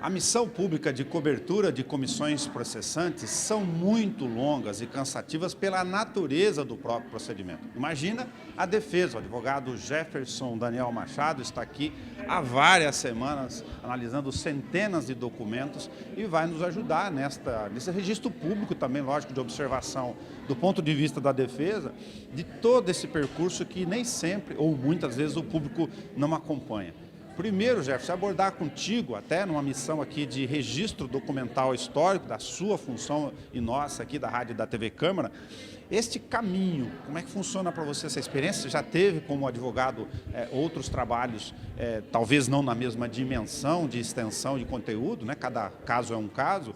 A missão pública de cobertura de comissões processantes são muito longas e cansativas pela natureza do próprio procedimento. Imagina a defesa, o advogado Jefferson Daniel Machado está aqui há várias semanas analisando centenas de documentos e vai nos ajudar nesse registro público também, lógico, de observação do ponto de vista da defesa, de todo esse percurso que nem sempre ou muitas vezes o público não acompanha. Primeiro, Jefferson, abordar contigo, até numa missão aqui de registro documental histórico da sua função e nossa aqui da Rádio e da TV Câmara, este caminho, como é que funciona para você essa experiência? Você já teve como advogado outros trabalhos, talvez não na mesma dimensão de extensão de conteúdo, né? Cada caso é um caso,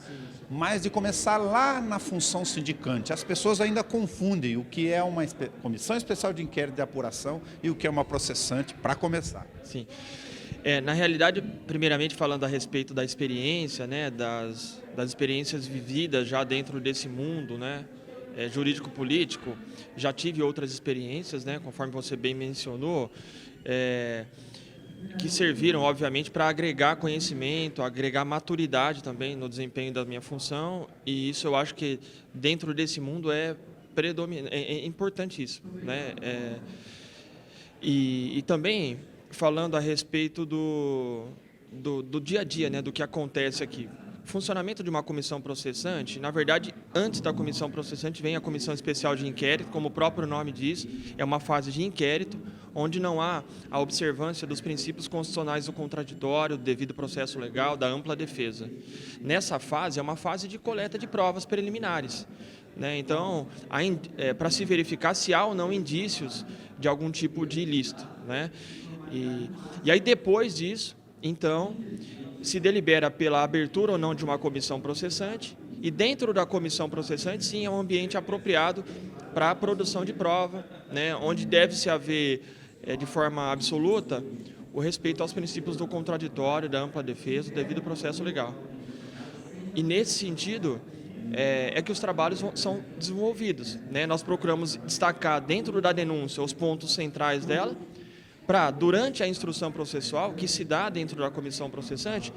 mas de começar lá na função sindicante. As pessoas ainda confundem o que é uma comissão especial de inquérito de apuração e o que é uma processante, para começar. Sim. Na realidade, primeiramente falando a respeito da experiência, né, das experiências vividas já dentro desse mundo, né, jurídico-político, já tive outras experiências, né, conforme você bem mencionou, que serviram, obviamente, para agregar conhecimento, agregar maturidade também no desempenho da minha função, e isso eu acho que dentro desse mundo é importantíssimo, né, e também falando a respeito do dia a dia, né, do que acontece aqui. O funcionamento de uma comissão processante, na verdade, antes da comissão processante vem a comissão especial de inquérito, como o próprio nome diz, é uma fase de inquérito, onde não há a observância dos princípios constitucionais do contraditório, do devido processo legal, da ampla defesa. Nessa fase, é uma fase de coleta de provas preliminares, né? Então, para se verificar se há ou não indícios de algum tipo de ilícito, né? E aí, depois disso, então, se delibera pela abertura ou não de uma comissão processante, e dentro da comissão processante, sim, é um ambiente apropriado para a produção de prova, né, onde deve-se haver, de forma absoluta, o respeito aos princípios do contraditório, da ampla defesa, do devido processo legal. E, nesse sentido, é que os trabalhos são desenvolvidos, né? Nós procuramos destacar dentro da denúncia os pontos centrais dela, para, durante a instrução processual, que se dá dentro da comissão processante,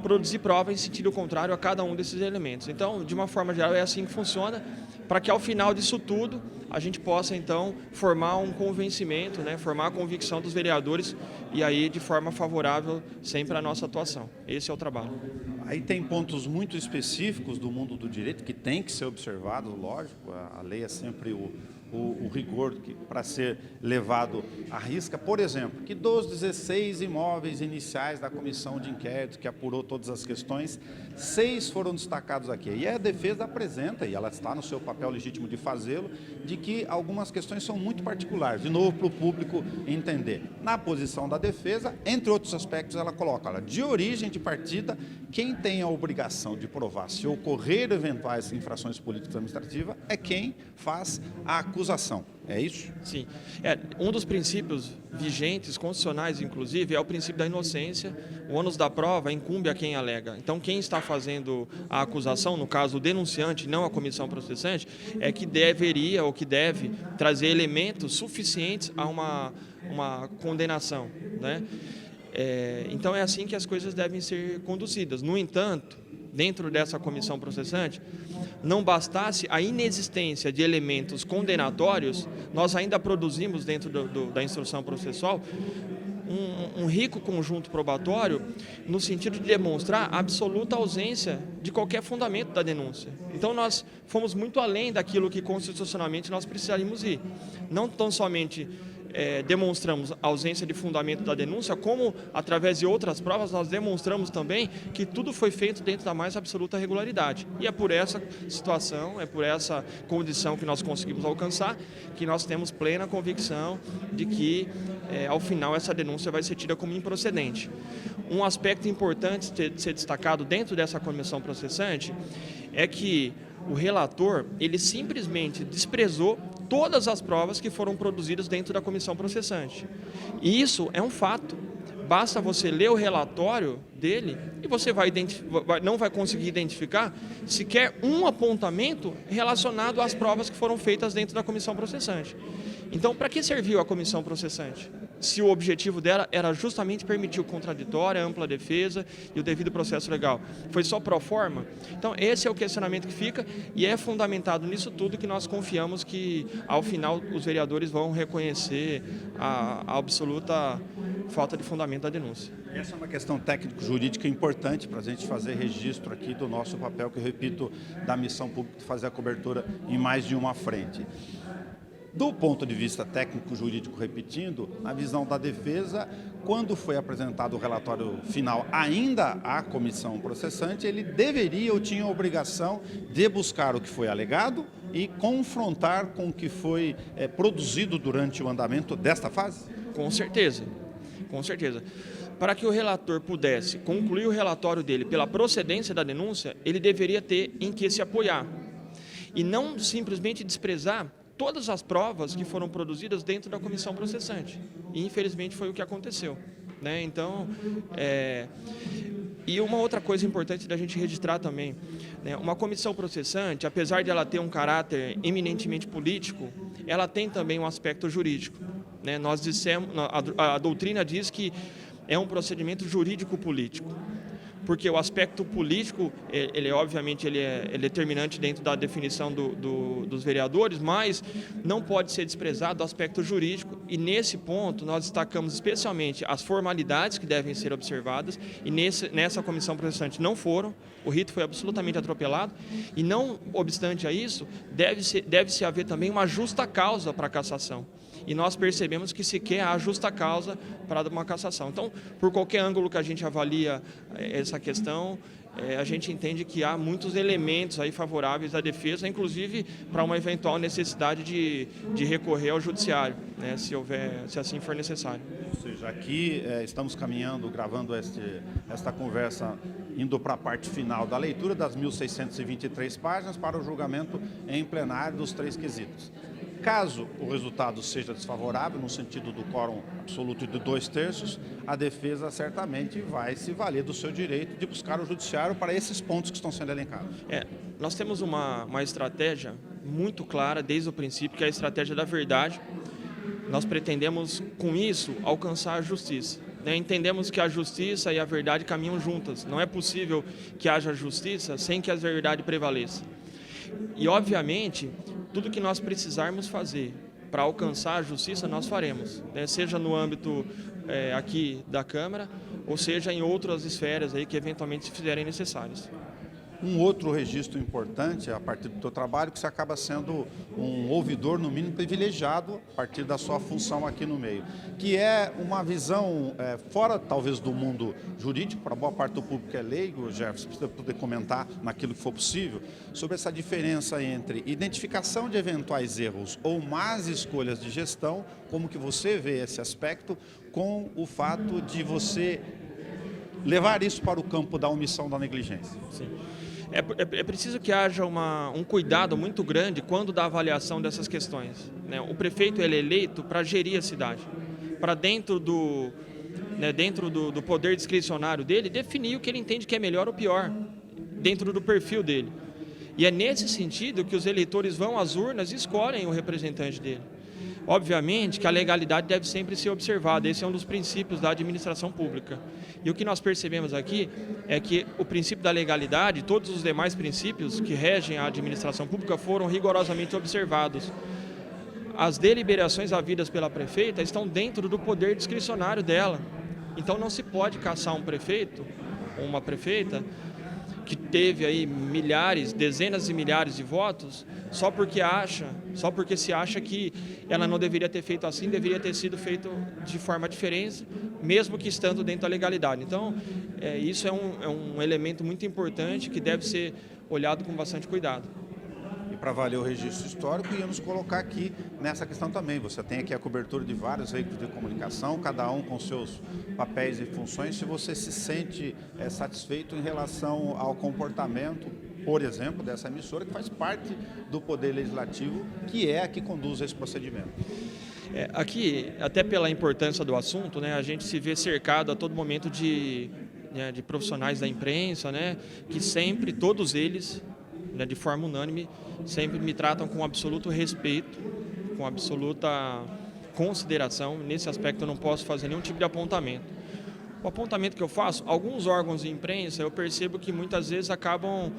produzir prova em sentido contrário a cada um desses elementos. Então, de uma forma geral, é assim que funciona, para que ao final disso tudo, a gente possa, então, formar um convencimento, né, formar a convicção dos vereadores e aí de forma favorável sempre à nossa atuação. Esse é o trabalho. Aí tem pontos muito específicos do mundo do direito que tem que ser observado, lógico, a lei é sempre o rigor para ser levado à risca. Por exemplo, que dos 16 imóveis iniciais da comissão de inquérito que apurou todas as questões, 6 foram destacados aqui. E a defesa apresenta, e ela está no seu papel legítimo de fazê-lo, de que algumas questões são muito particulares, de novo para o público entender. Na posição da defesa, entre outros aspectos, ela coloca, de origem de partida, quem tem a obrigação de provar se ocorrer eventuais infrações políticas administrativas é quem faz a acusação. É isso? Sim. Um dos princípios vigentes, constitucionais inclusive, é o princípio da inocência. O ônus da prova incumbe a quem alega. Então, quem está fazendo a acusação, no caso o denunciante, não a comissão processante, é que deveria ou que deve trazer elementos suficientes a uma condenação, né? Então, é assim que as coisas devem ser conduzidas. No entanto, dentro dessa comissão processante, não bastasse a inexistência de elementos condenatórios, nós ainda produzimos dentro da instrução processual um rico conjunto probatório no sentido de demonstrar a absoluta ausência de qualquer fundamento da denúncia. Então, nós fomos muito além daquilo que constitucionalmente nós precisaríamos ir. Não tão somente demonstramos a ausência de fundamento da denúncia, como, através de outras provas, nós demonstramos também que tudo foi feito dentro da mais absoluta regularidade. E é por essa situação, é por essa condição que nós conseguimos alcançar, que nós temos plena convicção de que, ao final, essa denúncia vai ser tida como improcedente. Um aspecto importante de ser destacado dentro dessa comissão processante é que o relator, ele simplesmente desprezou todas as provas que foram produzidas dentro da comissão processante. E isso é um fato. Basta você ler o relatório dele e você não vai conseguir identificar sequer um apontamento relacionado às provas que foram feitas dentro da comissão processante. Então, para que serviu a comissão processante? Se o objetivo dela era justamente permitir o contraditório, a ampla defesa e o devido processo legal. Foi só pro forma? Então, esse é o questionamento que fica e é fundamentado nisso tudo que nós confiamos que, ao final, os vereadores vão reconhecer a absoluta falta de fundamento da denúncia. Essa é uma questão técnico-jurídica importante para a gente fazer registro aqui do nosso papel, que eu repito, da missão pública de fazer a cobertura em mais de uma frente. Do ponto de vista técnico-jurídico, repetindo, na visão da defesa, quando foi apresentado o relatório final ainda à comissão processante, ele deveria ou tinha a obrigação de buscar o que foi alegado e confrontar com o que foi produzido durante o andamento desta fase? Com certeza, com certeza. Para que o relator pudesse concluir o relatório dele pela procedência da denúncia, ele deveria ter em que se apoiar e não simplesmente desprezar todas as provas que foram produzidas dentro da comissão processante. E, infelizmente, foi o que aconteceu, né? Então, e uma outra coisa importante da gente registrar também, né? Uma comissão processante, apesar de ela ter um caráter eminentemente político, ela tem também um aspecto jurídico, né? Nós dissemos, a doutrina diz que é um procedimento jurídico-político, porque o aspecto político, obviamente ele é determinante dentro da definição dos vereadores, mas não pode ser desprezado o aspecto jurídico, e nesse ponto nós destacamos especialmente as formalidades que devem ser observadas, e nessa comissão processante não foram, o rito foi absolutamente atropelado, e não obstante a isso, deve-se haver também uma justa causa para a cassação. E nós percebemos que sequer há justa causa para uma cassação. Então, por qualquer ângulo que a gente avalia essa questão, a gente entende que há muitos elementos aí favoráveis à defesa, inclusive para uma eventual necessidade de recorrer ao judiciário, né, se assim for necessário. Ou seja, aqui estamos caminhando, gravando esta conversa, indo para a parte final da leitura das 1.623 páginas para o julgamento em plenário dos 3 quesitos. Caso o resultado seja desfavorável, no sentido do quórum absoluto de 2/3, a defesa certamente vai se valer do seu direito de buscar o judiciário para esses pontos que estão sendo elencados. Nós temos uma estratégia muito clara desde o princípio, que é a estratégia da verdade. Nós pretendemos, com isso, alcançar a justiça, né? Entendemos que a justiça e a verdade caminham juntas. Não é possível que haja justiça sem que a verdade prevaleça. E, obviamente, tudo que nós precisarmos fazer para alcançar a justiça, nós faremos, né? Seja no âmbito aqui da Câmara, ou seja em outras esferas aí que eventualmente se fizerem necessárias. Um outro registro importante, a partir do teu trabalho, que você acaba sendo um ouvidor, no mínimo, privilegiado a partir da sua função aqui no meio, que é uma visão fora, talvez, do mundo jurídico, para boa parte do público que é leigo, Jefferson, precisa poder comentar naquilo que for possível, sobre essa diferença entre identificação de eventuais erros ou más escolhas de gestão, como que você vê esse aspecto, com o fato de você levar isso para o campo da omissão, da negligência. Sim. É preciso que haja um cuidado muito grande quando da avaliação dessas questões, né? O prefeito ele é eleito para gerir a cidade, para dentro do poder discricionário dele, definir o que ele entende que é melhor ou pior, dentro do perfil dele. E é nesse sentido que os eleitores vão às urnas e escolhem o representante dele. Obviamente que a legalidade deve sempre ser observada, esse é um dos princípios da administração pública. E o que nós percebemos aqui é que o princípio da legalidade, todos os demais princípios que regem a administração pública foram rigorosamente observados. As deliberações havidas pela prefeita estão dentro do poder discricionário dela. Então não se pode cassar um prefeito ou uma prefeita que teve aí milhares, dezenas de milhares de votos, só porque se acha que ela não deveria ter feito assim, deveria ter sido feito de forma diferente, mesmo que estando dentro da legalidade. Então, isso é um elemento muito importante que deve ser olhado com bastante cuidado. E para valer o registro histórico, íamos colocar aqui nessa questão também. Você tem aqui a cobertura de vários veículos de comunicação, cada um com seus papéis e funções. Se você se sente satisfeito em relação ao comportamento, por exemplo, dessa emissora, que faz parte do Poder Legislativo, que é a que conduz esse procedimento. Aqui, até pela importância do assunto, né, a gente se vê cercado a todo momento de profissionais da imprensa, né, que sempre, todos eles, de forma unânime, sempre me tratam com absoluto respeito, com absoluta consideração. Nesse aspecto eu não posso fazer nenhum tipo de apontamento. O apontamento que eu faço, alguns órgãos de imprensa, eu percebo que muitas vezes acabam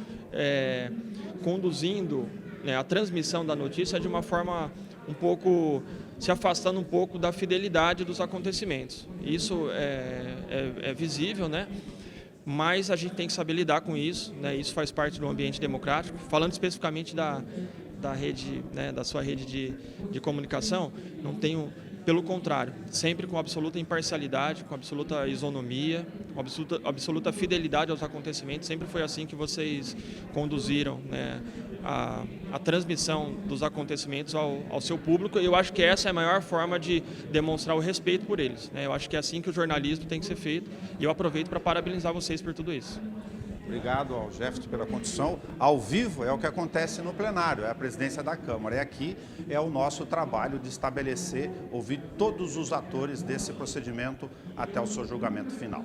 conduzindo, né, a transmissão da notícia de uma forma um pouco, se afastando um pouco da fidelidade dos acontecimentos. Isso é visível, né? Mas a gente tem que saber lidar com isso, né? Isso faz parte do ambiente democrático. Falando especificamente da rede, né, da sua rede de comunicação, não tenho, pelo contrário, sempre com absoluta imparcialidade, com absoluta isonomia, com absoluta fidelidade aos acontecimentos. Sempre foi assim que vocês conduziram, né, a transmissão dos acontecimentos ao seu público. E eu acho que essa é a maior forma de demonstrar o respeito por eles, né? Eu acho que é assim que o jornalismo tem que ser feito. E eu aproveito para parabenizar vocês por tudo isso. Obrigado ao Jefferson pela condição. Ao vivo é o que acontece no plenário, é a presidência da Câmara. E aqui é o nosso trabalho de estabelecer, ouvir todos os atores desse procedimento até o seu julgamento final.